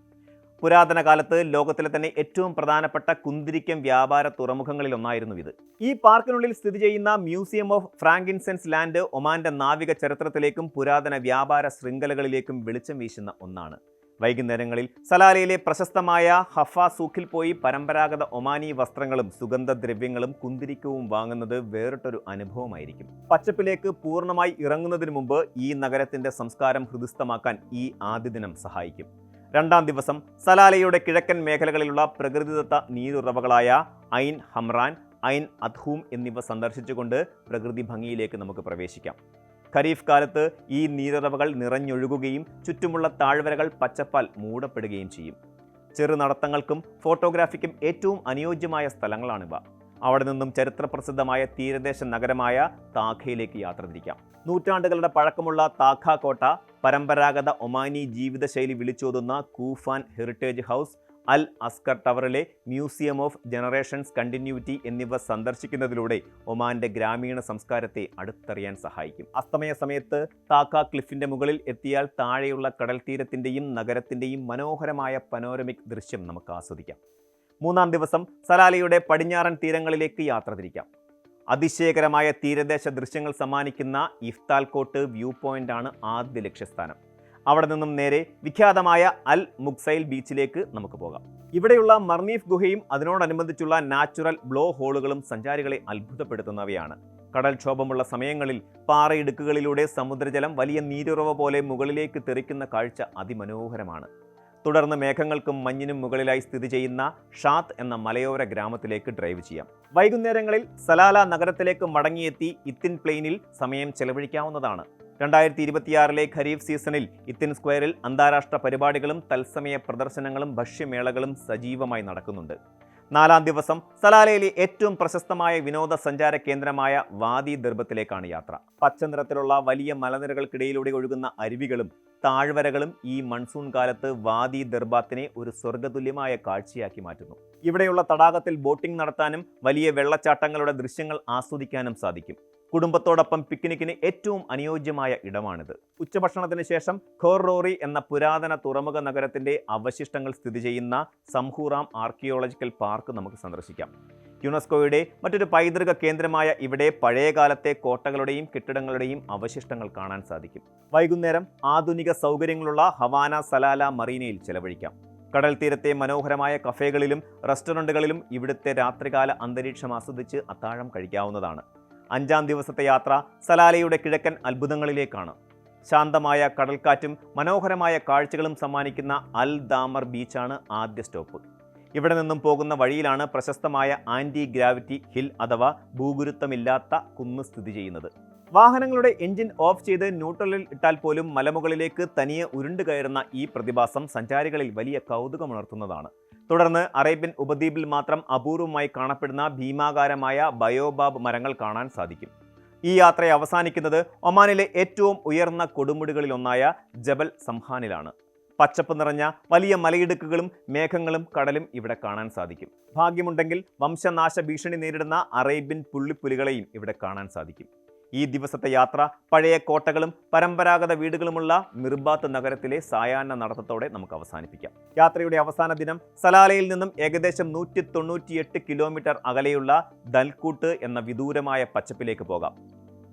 പുരാതന കാലത്ത് ലോകത്തിലെ തന്നെ ഏറ്റവും പ്രധാനപ്പെട്ട കുന്തിരിക്കം വ്യാപാര തുറമുഖങ്ങളിൽ ഒന്നായിരുന്നു ഇത്. ഈ പാർക്കിനുള്ളിൽ സ്ഥിതി ചെയ്യുന്ന മ്യൂസിയം ഓഫ് ഫ്രാങ്കിൻസെൻസ് ലാൻഡ് ഒമാന്റെ നാവിക ചരിത്രത്തിലേക്കും പുരാതന വ്യാപാര ശൃംഖലകളിലേക്കും വെളിച്ചം വീശുന്ന ഒന്നാണ്. വൈകുന്നേരങ്ങളിൽ സലാലയിലെ പ്രശസ്തമായ ഹഫ സൂഖിൽ പോയി പരമ്പരാഗത ഒമാനി വസ്ത്രങ്ങളും സുഗന്ധദ്രവ്യങ്ങളും കുന്തിരിക്കവും വാങ്ങുന്നത് വേറിട്ടൊരു അനുഭവമായിരിക്കും. പച്ചപ്പിലേക്ക് പൂർണ്ണമായി ഇറങ്ങുന്നതിന് മുമ്പ് ഈ നഗരത്തിന്റെ സംസ്കാരം ഹൃദിസ്ഥമാക്കാൻ ഈ ആദ്യ ദിനം സഹായിക്കും. രണ്ടാം ദിവസം സലാലയുടെ കിഴക്കൻ മേഖലകളിലുള്ള പ്രകൃതിദത്ത നീരുറവകളായ ഐൻ ഹംറാൻ, ഐൻ അദ്ഹൂം എന്നിവ സന്ദർശിച്ചുകൊണ്ട് പ്രകൃതി ഭംഗിയിലേക്ക് നമുക്ക് പ്രവേശിക്കാം. ഖരീഫ് കാലത്ത് ഈ നീരുറവകൾ നിറഞ്ഞൊഴുകുകയും ചുറ്റുമുള്ള താഴ്വരകൾ പച്ചപ്പാൽ മൂടപ്പെടുകയും ചെയ്യും. ചെറുനടത്തങ്ങൾക്കും ഫോട്ടോഗ്രാഫിക്കും ഏറ്റവും അനുയോജ്യമായ സ്ഥലങ്ങളാണിവ. അവിടെ നിന്നും ചരിത്രപ്രസിദ്ധമായ തീരദേശ നഗരമായ താഖയിലേക്ക് യാത്ര തിരിക്കാം. നൂറ്റാണ്ടുകളുടെ പഴക്കമുള്ള താഖ കോട്ട, പരമ്പരാഗത ഒമാനി ജീവിതശൈലി വിളിച്ചോതുന്ന Koofan heritage house, Al Askar ടവറിലെ മ്യൂസിയം ഓഫ് ജനറേഷൻസ് കണ്ടിന്യൂറ്റി എന്നിവ സന്ദർശിക്കുന്നതിലൂടെ ഒമാന്റെ ഗ്രാമീണ സംസ്കാരത്തെ അടുത്തറിയാൻ സഹായിക്കും. അസ്തമയ സമയത്ത് താക്ക ക്ലിഫിന്റെ മുകളിൽ എത്തിയാൽ താഴെയുള്ള കടൽ തീരത്തിന്റെയും നഗരത്തിന്റെയും മനോഹരമായ പനോരമിക് ദൃശ്യം നമുക്ക് ആസ്വദിക്കാം. മൂന്നാം ദിവസം സലാലയുടെ പടിഞ്ഞാറൻ തീരങ്ങളിലേക്ക് യാത്ര തിരിക്കാം. അതിശയകരമായ തീരദേശ ദൃശ്യങ്ങൾ സമ്മാനിക്കുന്ന ഇഫ്താൽകോട്ട് വ്യൂ പോയിന്റാണ് ആദ്യ ലക്ഷ്യസ്ഥാനം. അവിടെ നിന്നും നേരെ വിഖ്യാതമായ അൽ മുക്സൈൽ ബീച്ചിലേക്ക് നമുക്ക് പോകാം. ഇവിടെയുള്ള മർനീഫ് ഗുഹയും അതിനോടനുബന്ധിച്ചുള്ള നാച്ചുറൽ ബ്ലോ ഹോളുകളും സഞ്ചാരികളെ അത്ഭുതപ്പെടുത്തുന്നവയാണ്. കടൽക്ഷോഭമുള്ള സമയങ്ങളിൽ പാറയിടുക്കുകളിലൂടെ സമുദ്രജലം വലിയ നീരുറവ പോലെ മുകളിലേക്ക് തെറിക്കുന്ന കാഴ്ച അതിമനോഹരമാണ്. തുടർന്ന് മേഘങ്ങൾക്കും മഞ്ഞിനും മുകളിലായി സ്ഥിതി ചെയ്യുന്ന ഷാത്ത് എന്ന മലയോര ഗ്രാമത്തിലേക്ക് ഡ്രൈവ് ചെയ്യാം. വൈകുന്നേരങ്ങളിൽ സലാല നഗരത്തിലേക്ക് മടങ്ങിയെത്തി ഇത്തിൻ പ്ലെയിനിൽ സമയം ചെലവഴിക്കാവുന്നതാണ്. 2026 ഖരീഫ് സീസണിൽ ഇത്തിൻ സ്ക്വയറിൽ അന്താരാഷ്ട്ര പരിപാടികളും തത്സമയ പ്രദർശനങ്ങളും ഭക്ഷ്യമേളകളും സജീവമായി നടക്കുന്നുണ്ട്. നാലാം ദിവസം സലാലയിലെ ഏറ്റവും പ്രശസ്തമായ വിനോദസഞ്ചാര കേന്ദ്രമായ വാദി ദർബത്തിലേക്കാണ് യാത്ര. പച്ചനിറത്തിലുള്ള വലിയ മലനിരകൾക്കിടയിലൂടെ ഒഴുകുന്ന അരുവികളും താഴ്വരകളും ഈ മൺസൂൺ കാലത്ത് വാദി ദർബാത്തിനെ ഒരു സ്വർഗതുല്യമായ കാഴ്ചയാക്കി മാറ്റുന്നു. ഇവിടെയുള്ള തടാകത്തിൽ ബോട്ടിംഗ് നടത്താനും വലിയ വെള്ളച്ചാട്ടങ്ങളുടെ ദൃശ്യങ്ങൾ ആസ്വദിക്കാനും സാധിക്കും. കുടുംബത്തോടൊപ്പം പിക്നിക്കിന് ഏറ്റവും അനുയോജ്യമായ ഇടമാണിത്. ഉച്ചഭക്ഷണത്തിന് ശേഷം ഖോർറോറി എന്ന പുരാതന തുറമുഖ നഗരത്തിന്റെ അവശിഷ്ടങ്ങൾ സ്ഥിതി ചെയ്യുന്ന സംഹൂറാം ആർക്കിയോളജിക്കൽ പാർക്ക് നമുക്ക് സന്ദർശിക്കാം. യുനെസ്കോയുടെ മറ്റൊരു പൈതൃക കേന്ദ്രമായ ഇവിടെ പഴയകാലത്തെ കോട്ടകളുടെയും കെട്ടിടങ്ങളുടെയും അവശിഷ്ടങ്ങൾ കാണാൻ സാധിക്കും. വൈകുന്നേരം ആധുനിക സൗകര്യങ്ങളുള്ള ഹവാന സലാല മറീനയിൽ ചെലവഴിക്കാം. കടൽ തീരത്തെ മനോഹരമായ കഫേകളിലും റെസ്റ്റോറൻറ്റുകളിലും ഇവിടുത്തെ രാത്രികാല അന്തരീക്ഷം ആസ്വദിച്ച് അത്താഴം കഴിക്കാവുന്നതാണ്. 5-ാം ദിവസത്തെ യാത്ര സലാലയുടെ കിഴക്കൻ അത്ഭുതങ്ങളിലേക്കാണ്. ശാന്തമായ കടൽക്കാറ്റും മനോഹരമായ കാഴ്ചകളും സമ്മാനിക്കുന്ന അൽ ദാമർ ബീച്ചാണ് ആദ്യ സ്റ്റോപ്പ്. ഇവിടെ നിന്നും പോകുന്ന വഴിയിലാണ് പ്രശസ്തമായ ആൻറ്റി ഗ്രാവിറ്റി ഹിൽ അഥവാ ഭൂഗുരുത്വമില്ലാത്ത കുന്ന് സ്ഥിതി ചെയ്യുന്നത്. വാഹനങ്ങളുടെ എഞ്ചിൻ ഓഫ് ചെയ്ത് ന്യൂട്രലിൽ ഇട്ടാൽ പോലും മലമുകളിലേക്ക് തനിയെ ഉരുണ്ടു കയറുന്ന ഈ പ്രതിഭാസം സഞ്ചാരികളിൽ വലിയ കൗതുകമുണർത്തുന്നതാണ്. തുടർന്ന് അറേബ്യൻ ഉപദ്വീപിൽ മാത്രം അപൂർവമായി കാണപ്പെടുന്ന ഭീമാകാരമായ ബയോബാബ് മരങ്ങൾ കാണാൻ സാധിക്കും. ഈ യാത്ര അവസാനിക്കുന്നത് ഒമാനിലെ ഏറ്റവും ഉയർന്ന കൊടുമുടികളിലൊന്നായ ജബൽ സംഹാനിലാണ്. പച്ചപ്പ് നിറഞ്ഞ വലിയ മലയിടുക്കുകളും മേഘങ്ങളും കടലും ഇവിടെ കാണാൻ സാധിക്കും. ഭാഗ്യമുണ്ടെങ്കിൽ വംശനാശ ഭീഷണി നേരിടുന്ന അറേബ്യൻ പുള്ളിപ്പുലികളെയും ഇവിടെ കാണാൻ സാധിക്കും. ഈ ദിവസത്തെ യാത്ര പഴയ കോട്ടകളും പരമ്പരാഗത വീടുകളുമുള്ള മിർബാത്ത് നഗരത്തിലെ സായാഹ്ന നടത്തത്തോടെ നമുക്ക് അവസാനിപ്പിക്കാം. യാത്രയുടെ അവസാന ദിനം സലാലയിൽ നിന്നും ഏകദേശം 198 കിലോമീറ്റർ അകലെയുള്ള ദൽകൂട്ട് എന്ന വിദൂരമായ പച്ചപ്പിലേക്ക് പോകാം.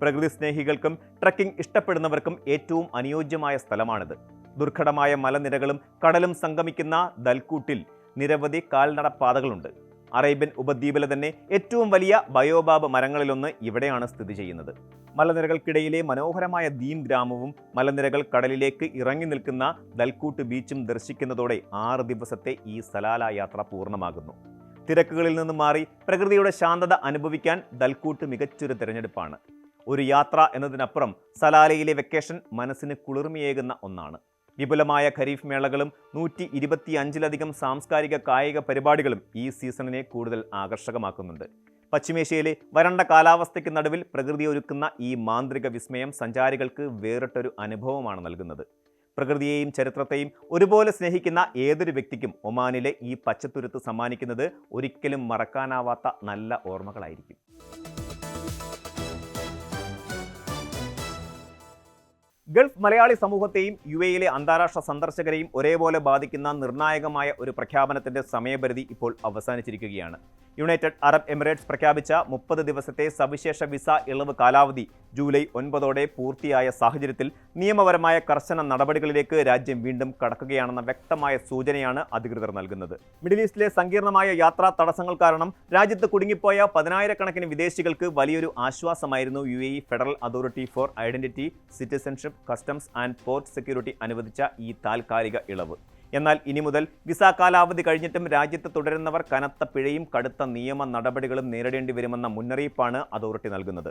പ്രകൃതി സ്നേഹികൾക്കും ട്രക്കിംഗ് ഇഷ്ടപ്പെടുന്നവർക്കും ഏറ്റവും അനുയോജ്യമായ സ്ഥലമാണിത്. ദുർഘടമായ മലനിരകളും കടലും സംഗമിക്കുന്ന ദൽകൂട്ടിൽ നിരവധി കാൽനടപ്പാതകളുണ്ട്. അറേബ്യൻ ഉപദ്വീപിലെ തന്നെ ഏറ്റവും വലിയ ബയോബാബ് മരങ്ങളിലൊന്ന് ഇവിടെയാണ് സ്ഥിതി ചെയ്യുന്നത്. മലനിരകൾക്കിടയിലെ മനോഹരമായ ദീം ഗ്രാമവും മലനിരകൾ കടലിലേക്ക് ഇറങ്ങി നിൽക്കുന്ന ദൽകൂട്ട് ബീച്ചും ദർശിക്കുന്നതോടെ 6 ദിവസത്തെ ഈ സലാല യാത്ര പൂർണ്ണമാകുന്നു. തിരക്കുകളിൽ നിന്നും മാറി പ്രകൃതിയുടെ ശാന്തത അനുഭവിക്കാൻ ദൽകൂട്ട് മികച്ചൊരു തിരഞ്ഞെടുപ്പാണ്. ഒരു യാത്ര എന്നതിനപ്പുറം സലാലയിലെ വെക്കേഷൻ മനസ്സിന് കുളിർമയേകുന്ന ഒന്നാണ്. വിപുലമായ ഖരീഫ് മേളകളും 125ലധികം സാംസ്കാരിക കായിക പരിപാടികളും ഈ സീസണിനെ കൂടുതൽ ആകർഷകമാക്കുന്നുണ്ട്. പശ്ചിമേഷ്യയിലെ വരണ്ട കാലാവസ്ഥയ്ക്ക് നടുവിൽ പ്രകൃതി ഒരുക്കുന്ന ഈ മാന്ത്രിക വിസ്മയം സഞ്ചാരികൾക്ക് വേറിട്ടൊരു അനുഭവമാണ് നൽകുന്നത്. പ്രകൃതിയെയും ചരിത്രത്തെയും ഒരുപോലെ സ്നേഹിക്കുന്ന ഏതൊരു വ്യക്തിക്കും ഒമാനിലെ ഈ പച്ചത്തുരുത്ത് സമ്മാനിക്കുന്നത് ഒരിക്കലും മറക്കാനാവാത്ത നല്ല ഓർമ്മകളായിരിക്കും. ഗൾഫ് മലയാളി സമൂഹത്തെയും UAE-യിലെ അന്താരാഷ്ട്ര സന്ദർശകരെയും ഒരേപോലെ ബാധിക്കുന്ന നിർണായകമായ ഒരു പ്രഖ്യാപനത്തിന്റെ സമയപരിധി ഇപ്പോൾ അവസാനിച്ചിരിക്കുകയാണ്. യുണൈറ്റഡ് അറബ് എമിറേറ്റ്സ് പ്രഖ്യാപിച്ച 30 ദിവസത്തെ സവിശേഷ വിസ ഇളവ് കാലാവധി ജൂലൈ 9 പൂർത്തിയായ സാഹചര്യത്തിൽ നിയമപരമായ കർശന നടപടികളിലേക്ക് രാജ്യം വീണ്ടും കടക്കുകയാണെന്ന വ്യക്തമായ സൂചനയാണ് അധികൃതർ നൽകുന്നത്. മിഡിൽ ഈസ്റ്റിലെ സങ്കീർണമായ യാത്രാ തടസ്സങ്ങൾ കാരണം രാജ്യത്ത് കുടുങ്ങിപ്പോയ 10,000-കണക്കിന് വിദേശികൾക്ക് വലിയൊരു ആശ്വാസമായിരുന്നു UAE federal authority four identity, citizenship, customs and port security അനുവദിച്ച ഈ താൽക്കാലിക ഇളവ്. എന്നാൽ ഇനി മുതൽ വിസ കാലാവധി കഴിഞ്ഞിട്ടും രാജ്യത്ത് തുടരുന്നവർ കനത്ത പിഴയും കടുത്ത നിയമ നടപടികളും നേരിടേണ്ടി വരുമെന്ന മുന്നറിയിപ്പാണ് അതോറിറ്റി നൽകുന്നത്.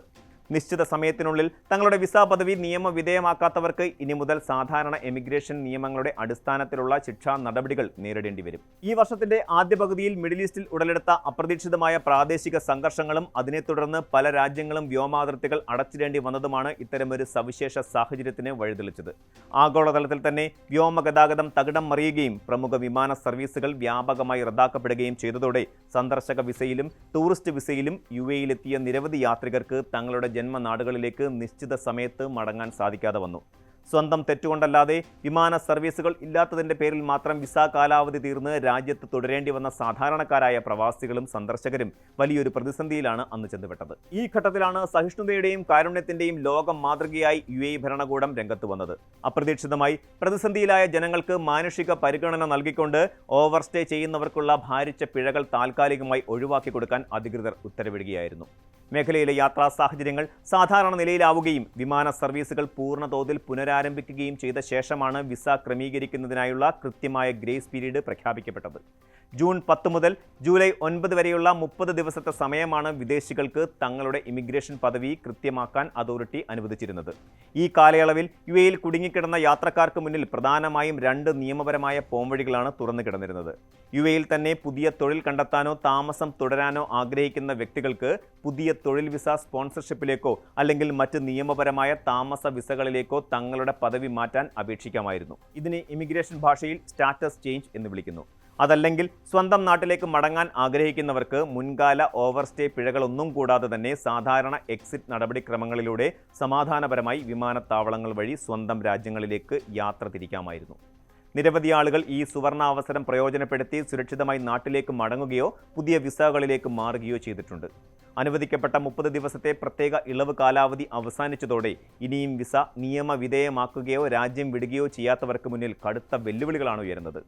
നിശ്ചിത സമയത്തിനുള്ളിൽ തങ്ങളുടെ വിസ പദവി നിയമവിധേയമാക്കാത്തവർക്ക് ഇനി മുതൽ സാധാരണ എമിഗ്രേഷൻ നിയമങ്ങളുടെ അടിസ്ഥാനത്തിലുള്ള ശിക്ഷാ നടപടികൾ നേരിടേണ്ടി വരും. ഈ വർഷത്തിന്റെ ആദ്യ പകുതിയിൽ മിഡിൽ ഈസ്റ്റിൽ ഉടലെടുത്ത അപ്രതീക്ഷിതമായ പ്രാദേശിക സംഘർഷങ്ങളും അതിനെ തുടർന്ന് പല രാജ്യങ്ങളും വ്യോമാതിർത്തികൾ അടച്ചിടേണ്ടി വന്നതുമാണ് ഇത്തരമൊരു സവിശേഷ സാഹചര്യത്തിന് വഴിതെളിച്ചത്. ആഗോളതലത്തിൽ തന്നെ വ്യോമഗതാഗതം തകിടം മറിയുകയും പ്രമുഖ വിമാന സർവീസുകൾ വ്യാപകമായി റദ്ദാക്കപ്പെടുകയും ചെയ്തതോടെ സന്ദർശക വിസയിലും ടൂറിസ്റ്റ് വിസയിലും UAE-യിലെത്തിയ നിരവധി യാത്രികർക്ക് തങ്ങളുടെ ജന്മനാടുകളിലേക്ക് നിശ്ചിത സമയത്ത് മടങ്ങാൻ സാധിക്കാതെ വന്നു. സ്വന്തം തെറ്റുകൊണ്ടല്ലാതെ വിമാന സർവീസുകൾ ഇല്ലാത്തതിന്റെ പേരിൽ മാത്രം വിസ കാലാവധി തീർന്ന് രാജ്യത്ത് തുടരേണ്ടി വന്ന സാധാരണക്കാരായ പ്രവാസികളും സന്ദർശകരും വലിയൊരു പ്രതിസന്ധിയിലാണ് അന്ന് ചെന്നുപെട്ടത്. ഈ ഘട്ടത്തിലാണ് സഹിഷ്ണുതയുടെയും കാരുണ്യത്തിന്റെയും ലോകം മാതൃകയായി UAE ഭരണകൂടം രംഗത്ത് വന്നത്. അപ്രതീക്ഷിതമായി പ്രതിസന്ധിയിലായ ജനങ്ങൾക്ക് മാനുഷിക പരിഗണന നൽകിക്കൊണ്ട് ഓവർസ്റ്റേ ചെയ്യുന്നവർക്കുള്ള ഭാരിച്ച പിഴകൾ താൽക്കാലികമായി ഒഴിവാക്കി കൊടുക്കാൻ അധികൃതർ ഉത്തരവിടുകയായിരുന്നു. മേഖലയിലെ യാത്രാ സാഹചര്യങ്ങൾ സാധാരണ നിലയിലാവുകയും വിമാന സർവീസുകൾ പൂർണ്ണതോതിൽ പുനരാരംഭിക്കുകയും ചെയ്ത ശേഷമാണ് വിസ ക്രമീകരിക്കുന്നതിനായുള്ള കൃത്യമായ ഗ്രേസ് പീരീഡ് പ്രഖ്യാപിക്കപ്പെട്ടത്. ജൂൺ 10 മുതൽ ജൂലൈ 9 വരെയുള്ള 30 ദിവസത്തെ സമയമാണ് വിദേശികൾക്ക് തങ്ങളുടെ ഇമിഗ്രേഷൻ പദവി കൃത്യമാക്കാൻ അതോറിറ്റി അനുവദിച്ചിരുന്നത്. ഈ കാലയളവിൽ UAE-യിൽ കുടുങ്ങിക്കിടന്ന യാത്രക്കാർക്ക് മുന്നിൽ പ്രധാനമായും 2 നിയമപരമായ പോംവഴികളാണ് തുറന്നു കിടന്നിരുന്നത്. UAE-യിൽ തന്നെ പുതിയ തൊഴിൽ കണ്ടെത്താനോ താമസം തുടരാനോ ആഗ്രഹിക്കുന്ന വ്യക്തികൾക്ക് പുതിയ തൊഴിൽ വിസ സ്പോൺസർഷിപ്പിലേക്കോ അല്ലെങ്കിൽ മറ്റ് നിയമപരമായ താമസ വിസകളിലേക്കോ തങ്ങളുടെ പദവി മാറ്റാൻ അപേക്ഷിക്കാമായിരുന്നു. ഇതിനെ ഇമിഗ്രേഷൻ ഭാഷയിൽ സ്റ്റാറ്റസ് ചേഞ്ച് എന്ന് വിളിക്കുന്നു. അതല്ലെങ്കിൽ സ്വന്തം നാട്ടിലേക്ക് മടങ്ങാൻ ആഗ്രഹിക്കുന്നവർക്ക് മുൻകാല ഓവർസ്റ്റേ പിഴകളൊന്നും കൂടാതെ തന്നെ സാധാരണ എക്സിറ്റ് നടപടിക്രമങ്ങളിലൂടെ സമാധാനപരമായി വിമാനത്താവളങ്ങൾ വഴി സ്വന്തം രാജ്യങ്ങളിലേക്ക് യാത്ര തിരിക്കാമായിരുന്നു. നിരവധി ആളുകൾ ഈ സുവർണാവസരം പ്രയോജനപ്പെടുത്തി സുരക്ഷിതമായി നാട്ടിലേക്ക് മടങ്ങുകയോ പുതിയ വിസകളിലേക്ക് മാറുകയോ ചെയ്തിട്ടുണ്ട്. അനുവദിക്കപ്പെട്ട 30 ദിവസത്തെ പ്രത്യേക ഇളവ് കാലാവധി അവസാനിച്ചതോടെ ഇനിയും വിസ നിയമവിധേയമാക്കുകയോ രാജ്യം വിടുകയോ ചെയ്യാത്തവർക്ക് മുന്നിൽ കടുത്ത വെല്ലുവിളികളാണ് ഉയരുന്നത്.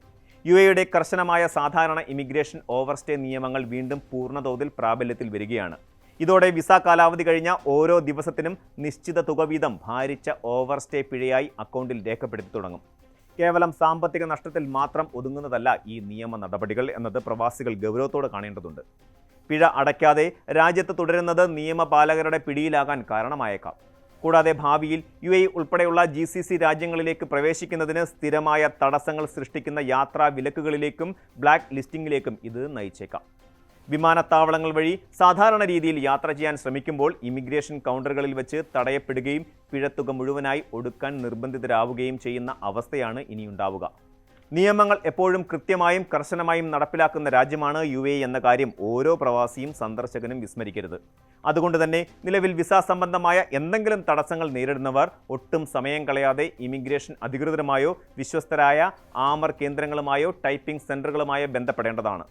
UAEയുടെ കർശനമായ സാധാരണ ഇമിഗ്രേഷൻ ഓവർസ്റ്റേ നിയമങ്ങൾ വീണ്ടും പൂർണ്ണതോതിൽ പ്രാബല്യത്തിൽ വരികയാണ്. ഇതോടെ വിസ കാലാവധി കഴിഞ്ഞ ഓരോ ദിവസത്തിനും നിശ്ചിത തുക വീതം ഭാരിച്ച ഓവർസ്റ്റേ പിഴയായി അക്കൗണ്ടിൽ രേഖപ്പെടുത്തി തുടങ്ങും. കേവലം സാമ്പത്തിക നഷ്ടത്തിൽ മാത്രം ഒതുങ്ങുന്നതല്ല ഈ നിയമ നടപടികൾ എന്നത് പ്രവാസികൾ ഗൗരവത്തോടെ കാണേണ്ടതുണ്ട്. പിഴ അടയ്ക്കാതെ രാജ്യത്ത് തുടരുന്നത് നിയമപാലകരുടെ പിടിയിലാകാൻ കാരണമായേക്കാം. കൂടാതെ ഭാവിയിൽ UAE ഉൾപ്പെടെയുള്ള GCC രാജ്യങ്ങളിലേക്ക് പ്രവേശിക്കുന്നതിന് സ്ഥിരമായ തടസ്സങ്ങൾ സൃഷ്ടിക്കുന്ന യാത്രാ വിലക്കുകളിലേക്കും ബ്ലാക്ക് ലിസ്റ്റിംഗിലേക്കും ഇത് നയിച്ചേക്കാം. വിമാനത്താവളങ്ങൾ വഴി സാധാരണ രീതിയിൽ യാത്ര ചെയ്യാൻ ശ്രമിക്കുമ്പോൾ ഇമിഗ്രേഷൻ കൗണ്ടറുകളിൽ വെച്ച് തടയപ്പെടുകയും പിഴത്തുക മുഴുവനായി ഒടുക്കാൻ നിർബന്ധിതരാവുകയും ചെയ്യുന്ന അവസ്ഥയാണ് ഇനിയുണ്ടാവുക. നിയമങ്ങൾ എപ്പോഴും കൃത്യമായും കർശനമായും നടപ്പിലാക്കുന്ന രാജ്യമാണ് UAE എന്ന കാര്യം ഓരോ പ്രവാസിയും സന്ദർശകനും വിസ്മരിക്കരുത്. അതുകൊണ്ട് തന്നെ നിലവിൽ വിസ സംബന്ധമായ എന്തെങ്കിലും തടസ്സങ്ങൾ നേരിടുന്നവർ ഒട്ടും സമയം കളയാതെ ഇമിഗ്രേഷൻ അധികൃതരുമായോ വിശ്വസ്തരായ ആമർ കേന്ദ്രങ്ങളുമായോ ടൈപ്പിംഗ് സെന്ററുകളുമായോ ബന്ധപ്പെടേണ്ടതാണ്.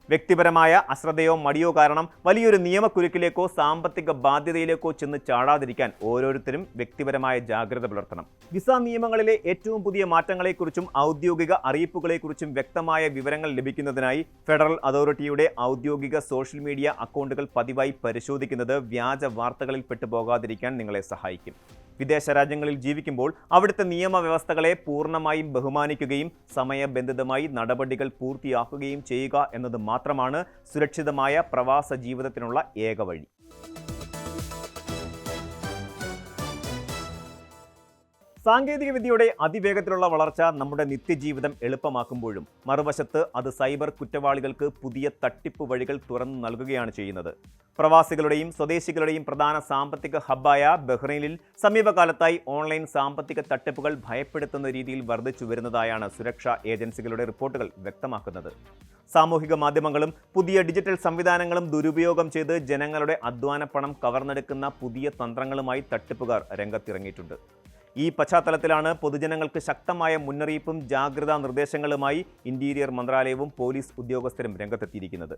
വ്യക്തിപരമായ അശ്രദ്ധയോ മടിയോ കാരണം വലിയൊരു നിയമക്കുരുക്കിലേക്കോ സാമ്പത്തിക ബാധ്യതയിലേക്കോ ചെന്ന് ചാടാതിരിക്കാൻ ഓരോരുത്തരും വ്യക്തിപരമായ ജാഗ്രത പുലർത്തണം. വിസ നിയമങ്ങളിലെ ഏറ്റവും പുതിയ മാറ്റങ്ങളെക്കുറിച്ചും ഔദ്യോഗിക അറിയിപ്പുകളെക്കുറിച്ചും വ്യക്തമായ വിവരങ്ങൾ ലഭിക്കുന്നതിനായി ഫെഡറൽ അതോറിറ്റിയുടെ ഔദ്യോഗിക സോഷ്യൽ മീഡിയ അക്കൗണ്ടുകൾ പതിവായി പരിശോധിക്കുന്നത് വ്യാജ വാർത്തകളിൽ പെട്ടുപോകാതിരിക്കാൻ നിങ്ങളെ സഹായിക്കും. വിദേശ രാജ്യങ്ങളിൽ ജീവിക്കുമ്പോൾ അവിടുത്തെ നിയമവ്യവസ്ഥകളെ പൂർണ്ണമായും ബഹുമാനിക്കുകയും സമയബന്ധിതമായി നടപടികൾ പൂർത്തിയാക്കുകയും ചെയ്യുക എന്നത് മാത്രമാണ് സുരക്ഷിതമായ പ്രവാസ ജീവിതത്തിനുള്ള ഏക വഴി. സാങ്കേതികവിദ്യയുടെ അതിവേഗത്തിലുള്ള വളർച്ച നമ്മുടെ നിത്യജീവിതം എളുപ്പമാക്കുമ്പോഴും മറുവശത്ത് അത് സൈബർ കുറ്റവാളികൾക്ക് പുതിയ തട്ടിപ്പ് വഴികൾ തുറന്നു നൽകുകയാണ് ചെയ്യുന്നത്. പ്രവാസികളുടെയും സ്വദേശികളുടെയും പ്രധാന സാമ്പത്തിക ഹബ്ബായ ബഹ്റൈനിൽ സമീപകാലത്തായി ഓൺലൈൻ സാമ്പത്തിക തട്ടിപ്പുകൾ ഭയപ്പെടുത്തുന്ന രീതിയിൽ വർദ്ധിച്ചു വരുന്നതായാണ് സുരക്ഷാ ഏജൻസികളുടെ റിപ്പോർട്ടുകൾ വ്യക്തമാക്കുന്നത്. സാമൂഹിക മാധ്യമങ്ങളും പുതിയ ഡിജിറ്റൽ സംവിധാനങ്ങളും ദുരുപയോഗം ചെയ്ത് ജനങ്ങളുടെ അധ്വാന പണം കവർന്നെടുക്കുന്ന പുതിയ തന്ത്രങ്ങളുമായി തട്ടിപ്പുകാർ രംഗത്തിറങ്ങിയിട്ടുണ്ട്. ഈ പശ്ചാത്തലത്തിലാണ് പൊതുജനങ്ങൾക്ക് ശക്തമായ മുന്നറിയിപ്പും ജാഗ്രതാ നിർദ്ദേശങ്ങളുമായി ഇന്റീരിയർ മന്ത്രാലയവും പോലീസ് ഉദ്യോഗസ്ഥരും രംഗത്തെത്തിയിരിക്കുന്നത്.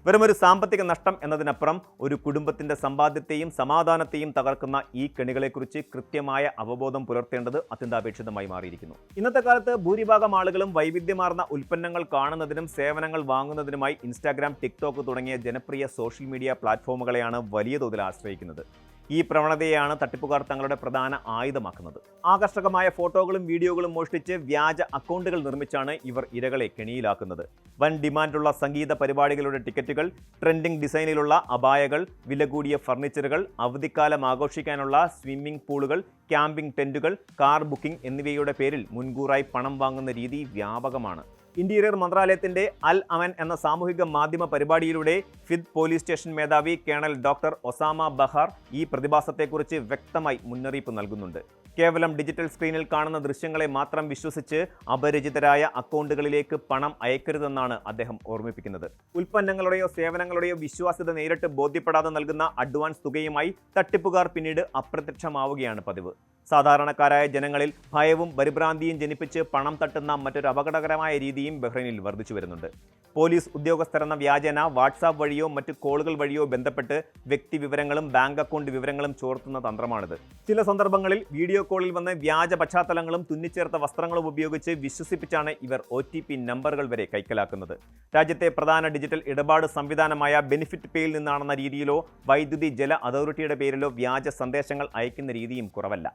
വെറുമൊരു സാമ്പത്തിക നഷ്ടം എന്നതിനപ്പുറം ഒരു കുടുംബത്തിന്റെ സമ്പാദ്യത്തെയും സമാധാനത്തെയും തകർക്കുന്ന ഈ കെണികളെക്കുറിച്ച് കൃത്യമായ അവബോധം പുലർത്തേണ്ടത് അത്യന്താപേക്ഷിതമായി മാറിയിരിക്കുന്നു. ഇന്നത്തെ കാലത്ത് ഭൂരിഭാഗം ആളുകളും വൈവിധ്യമാർന്ന ഉൽപ്പന്നങ്ങൾ കാണുന്നതിനും സേവനങ്ങൾ വാങ്ങുന്നതിനുമായി ഇൻസ്റ്റാഗ്രാം, ടിക്ടോക്ക് തുടങ്ങിയ ജനപ്രിയ സോഷ്യൽ മീഡിയ പ്ലാറ്റ്ഫോമുകളെയാണ് വലിയ തോതിൽ ആശ്രയിക്കുന്നത്. ഈ പ്രവണതയെയാണ് തട്ടിപ്പുകാർ തങ്ങളുടെ പ്രധാന ആയുധമാക്കുന്നത്. ആകർഷകമായ ഫോട്ടോകളും വീഡിയോകളും മോഷ്ടിച്ച് വ്യാജ അക്കൗണ്ടുകൾ നിർമ്മിച്ചാണ് ഇവർ ഇരകളെ കെണിയിലാക്കുന്നത്. വൻ ഡിമാൻഡുള്ള സംഗീത പരിപാടികളുടെ ടിക്കറ്റുകൾ, ട്രെൻഡിംഗ് ഡിസൈനിലുള്ള അബായകൾ, വില കൂടിയ ഫർണിച്ചറുകൾ, അവധിക്കാലം ആഘോഷിക്കാനുള്ള സ്വിമ്മിംഗ് പൂളുകൾ, ക്യാമ്പിംഗ് ടെന്റുകൾ, കാർ ബുക്കിംഗ് എന്നിവയുടെ പേരിൽ മുൻകൂറായി പണം വാങ്ങുന്ന രീതി വ്യാപകമാണ്. ഇന്റീരിയർ മന്ത്രാലയത്തിന്റെ അൽ അമൻ എന്ന സാമൂഹിക മാധ്യമ പരിപാടിയിലൂടെ ഫിദ് പോലീസ് സ്റ്റേഷൻ മേധാവി കേണൽ ഡോക്ടർ ഒസാമ ബഹാർ ഈ പ്രതിഭാസത്തെക്കുറിച്ച് വ്യക്തമായി മുന്നറിയിപ്പ് നൽകുന്നുണ്ട്. കേവലം ഡിജിറ്റൽ സ്ക്രീനിൽ കാണുന്ന ദൃശ്യങ്ങളെ മാത്രം വിശ്വസിച്ച് അപരിചിതരായ അക്കൗണ്ടുകളിലേക്ക് പണം അയക്കരുതെന്നാണ് അദ്ദേഹം ഓർമ്മിപ്പിക്കുന്നത്. ഉൽപ്പന്നങ്ങളുടെയോ സേവനങ്ങളുടെയോ വിശ്വാസ്യത നേരിട്ട് ബോധ്യപ്പെടാതെ നൽകുന്ന അഡ്വാൻസ് തുകയുമായി തട്ടിപ്പുകാർ പിന്നീട് അപ്രത്യക്ഷമാവുകയാണ് പതിവ്. സാധാരണക്കാരായ ജനങ്ങളിൽ ഭയവും പരിഭ്രാന്തിയും ജനിപ്പിച്ച് പണം തട്ടുന്ന മറ്റൊരു അപകടകരമായ രീതിയും ബഹ്റൈനിൽ വർദ്ധിച്ചു വരുന്നുണ്ട്. പോലീസ് ഉദ്യോഗസ്ഥരെന്ന വ്യാജേന വാട്സാപ്പ് വഴിയോ മറ്റ് കോളുകൾ വഴിയോ ബന്ധപ്പെട്ട് വ്യക്തി വിവരങ്ങളും ബാങ്ക് അക്കൗണ്ട് വിവരങ്ങളും ചോർത്തുന്ന തന്ത്രമാണിത്. ചില സന്ദർഭങ്ങളിൽ വീഡിയോ കോളിൽ വന്ന് വ്യാജ പശ്ചാത്തലങ്ങളും തുന്നിച്ചേർത്ത വസ്ത്രങ്ങളും ഉപയോഗിച്ച് വിശ്വസിപ്പിച്ചാണ് ഇവർ OTP നമ്പറുകൾ വരെ കൈക്കലാക്കുന്നത്. രാജ്യത്തെ പ്രധാന ഡിജിറ്റൽ ഇടപാട് സംവിധാനമായ ബെനിഫിറ്റ് പേയിൽ നിന്നാണെന്ന രീതിയിലോ വൈദ്യുതി ജല അതോറിറ്റിയുടെ പേരിലോ വ്യാജ സന്ദേശങ്ങൾ അയക്കുന്ന രീതിയും കുറവല്ല.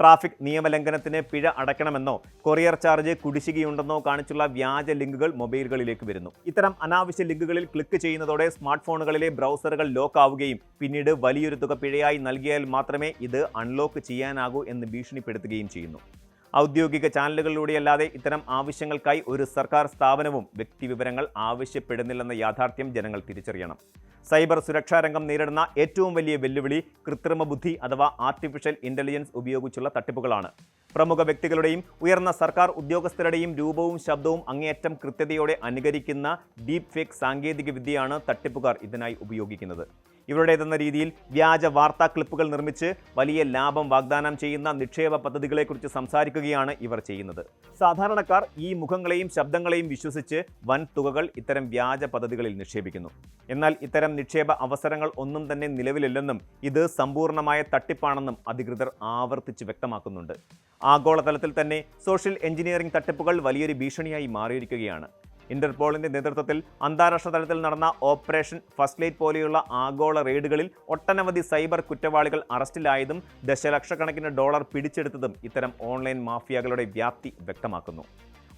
ട്രാഫിക് നിയമലംഘനത്തിന് പിഴ അടയ്ക്കണമെന്നോ കൊറിയർ ചാർജ് കുടിശ്ശികയുണ്ടെന്നോ കാണിച്ചുള്ള വ്യാജ ലിങ്കുകൾ മൊബൈലുകളിലേക്ക് വരുന്നു. ഇത്തരം അനാവശ്യ ലിങ്കുകളിൽ ക്ലിക്ക് ചെയ്യുന്നതോടെ സ്മാർട്ട് ഫോണുകളിലെ ബ്രൗസറുകൾ ലോക്ക് ആവുകയും പിന്നീട് വലിയൊരു തുക പിഴയായി നൽകിയാൽ മാത്രമേ ഇത് അൺലോക്ക് ചെയ്യാനാകൂ എന്ന് ഭീഷണിപ്പെടുത്തുകയും ചെയ്യുന്നു. ഔദ്യോഗിക ചാനലുകളിലൂടെയല്ലാതെ ഇത്തരം ആവശ്യങ്ങൾക്കായി ഒരു സർക്കാർ സ്ഥാപനവും വ്യക്തിവിവരങ്ങൾ ആവശ്യപ്പെടുന്നില്ലെന്ന യാഥാർത്ഥ്യം ജനങ്ങൾ തിരിച്ചറിയണം. സൈബർ സുരക്ഷാ രംഗം നേരിടുന്ന ഏറ്റവും വലിയ വെല്ലുവിളി കൃത്രിമ ബുദ്ധി അഥവാ ആർട്ടിഫിഷ്യൽ ഇന്റലിജൻസ് ഉപയോഗിച്ചുള്ള തട്ടിപ്പുകളാണ്. പ്രമുഖ വ്യക്തികളുടെയും ഉയർന്ന സർക്കാർ ഉദ്യോഗസ്ഥരുടെയും രൂപവും ശബ്ദവും അങ്ങേയറ്റം കൃത്യതയോടെ അനുകരിക്കുന്ന ഡീപ് ഫേക്ക് സാങ്കേതിക വിദ്യയാണ് തട്ടിപ്പുകാർ ഇതിനായി ഉപയോഗിക്കുന്നത്. ഇവരുടേതെന്ന രീതിയിൽ വ്യാജ വാർത്താ ക്ലിപ്പുകൾ നിർമ്മിച്ച് വലിയ ലാഭം വാഗ്ദാനം ചെയ്യുന്ന നിക്ഷേപ പദ്ധതികളെക്കുറിച്ച് സംസാരിക്കുകയാണ് ഇവർ ചെയ്യുന്നത്. സാധാരണക്കാർ ഈ മുഖങ്ങളെയും ശബ്ദങ്ങളെയും വിശ്വസിച്ച് വൻ തുകകൾ ഇത്തരം വ്യാജ പദ്ധതികളിൽ നിക്ഷേപിക്കുന്നു. എന്നാൽ ഇത്തരം നിക്ഷേപ അവസരങ്ങൾ ഒന്നും തന്നെ നിലവിലില്ലെന്നും ഇത് സമ്പൂർണ്ണമായ തട്ടിപ്പാണെന്നും അധികൃതർ ആവർത്തിച്ച് വ്യക്തമാക്കുന്നുണ്ട്. ആഗോളതലത്തിൽ തന്നെ സോഷ്യൽ എഞ്ചിനീയറിംഗ് തട്ടിപ്പുകൾ വലിയൊരു ഭീഷണിയായി മാറിയിരിക്കുകയാണ്. ഇന്റർപോളിന്റെ നേതൃത്വത്തിൽ അന്താരാഷ്ട്ര തലത്തിൽ നടന്ന ഓപ്പറേഷൻ ഫസ്റ്റ് ലൈറ്റ് പോലെയുള്ള ആഗോള റെയ്ഡുകളിൽ ഒട്ടനവധി സൈബർ കുറ്റവാളികൾ അറസ്റ്റിലായതും ദശലക്ഷക്കണക്കിന് ഡോളർ പിടിച്ചെടുത്തതും ഇത്തരം ഓൺലൈൻ മാഫിയകളുടെ വ്യാപ്തി വ്യക്തമാക്കുന്നു.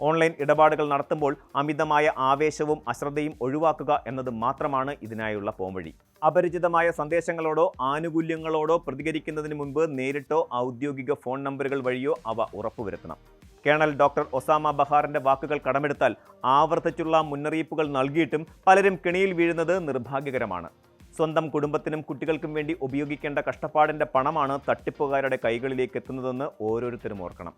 ഓൺലൈൻ ഇടപാടുകൾ നടത്തുമ്പോൾ അമിതമായ ആവേശവും അശ്രദ്ധയും ഒഴിവാക്കുക എന്നത് മാത്രമാണ് ഇതിനായുള്ള പോംവഴി. അപരിചിതമായ സന്ദേശങ്ങളോടോ ആനുകൂല്യങ്ങളോടോ പ്രതികരിക്കുന്നതിന് മുൻപ് നേരിട്ടോ ഔദ്യോഗിക ഫോൺ നമ്പറുകൾ വഴിയോ അവ ഉറപ്പുവരുത്തണം. കേണൽ ഡോക്ടർ ഒസാമ ബഹാറിന്റെ വാക്കുകൾ കടമെടുത്താൽ ആവർത്തിച്ചുള്ള മുന്നറിയിപ്പുകൾ നൽകിയിട്ടും പലരും കെണിയിൽ വീഴുന്നത് നിർഭാഗ്യകരമാണ്. സ്വന്തം കുടുംബത്തിനും കുട്ടികൾക്കും വേണ്ടി ഉപയോഗിക്കേണ്ട കഷ്ടപ്പാടിന്റെ പണമാണ് തട്ടിപ്പുകാരുടെ കൈകളിലേക്ക് എത്തുന്നതെന്ന് ഓരോരുത്തരും ഓർക്കണം.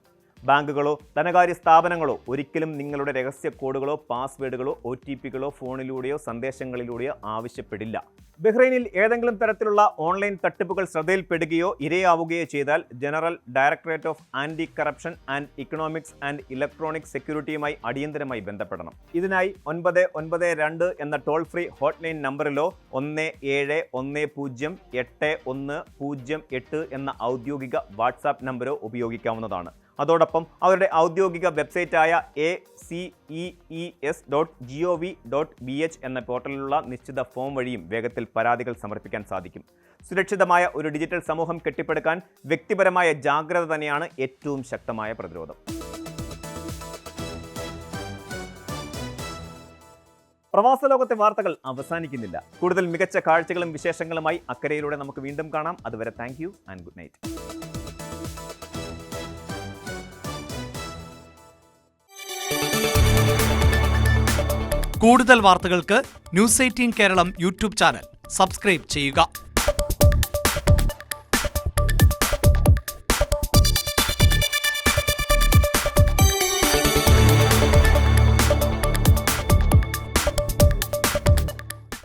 ബാങ്കുകളോ ധനകാര്യ സ്ഥാപനങ്ങളോ ഒരിക്കലും നിങ്ങളുടെ രഹസ്യ കോഡുകളോ പാസ്വേഡുകളോ OTPകളോ ഫോണിലൂടെയോ സന്ദേശങ്ങളിലൂടെയോ ആവശ്യപ്പെടില്ല. ബഹ്റൈനിൽ ഏതെങ്കിലും തരത്തിലുള്ള ഓൺലൈൻ തട്ടിപ്പുകൾ ശ്രദ്ധയിൽപ്പെടുകയോ ഇരയാവുകയോ ചെയ്താൽ general directorate of anti corruption and economics and electronic സെക്യൂരിറ്റിയുമായി അടിയന്തരമായി ബന്ധപ്പെടണം. ഇതിനായി 992 എന്ന ടോൾ ഫ്രീ ഹോട്ട്ലൈൻ നമ്പറിലോ 17108108 എന്ന ഔദ്യോഗിക വാട്സാപ്പ് നമ്പരോ ഉപയോഗിക്കാവുന്നതാണ്. അതോടൊപ്പം അവരുടെ ഔദ്യോഗിക വെബ്സൈറ്റായ ACEES.gov.bh എന്ന പോർട്ടലിലുള്ള നിശ്ചിത ഫോം വഴിയും വേഗത്തിൽ പരാതികൾ സമർപ്പിക്കാൻ സാധിക്കും. സുരക്ഷിതമായ ഒരു ഡിജിറ്റൽ സമൂഹം കെട്ടിപ്പടുക്കാൻ വ്യക്തിപരമായ ജാഗ്രത തന്നെയാണ് ഏറ്റവും ശക്തമായ പ്രതിരോധം. പ്രവാസ ലോകത്തെ വാർത്തകൾ അവസാനിക്കുന്നില്ല. കൂടുതൽ മികച്ച കാഴ്ചകളും വിശേഷങ്ങളുമായി അക്കരയിലൂടെ നമുക്ക് വീണ്ടും കാണാം. അതുവരെ thank you and good night. കൂടുതൽ വാർത്തകൾക്ക് news 18 Keralam YouTube channel subscribe ചെയ്യുക.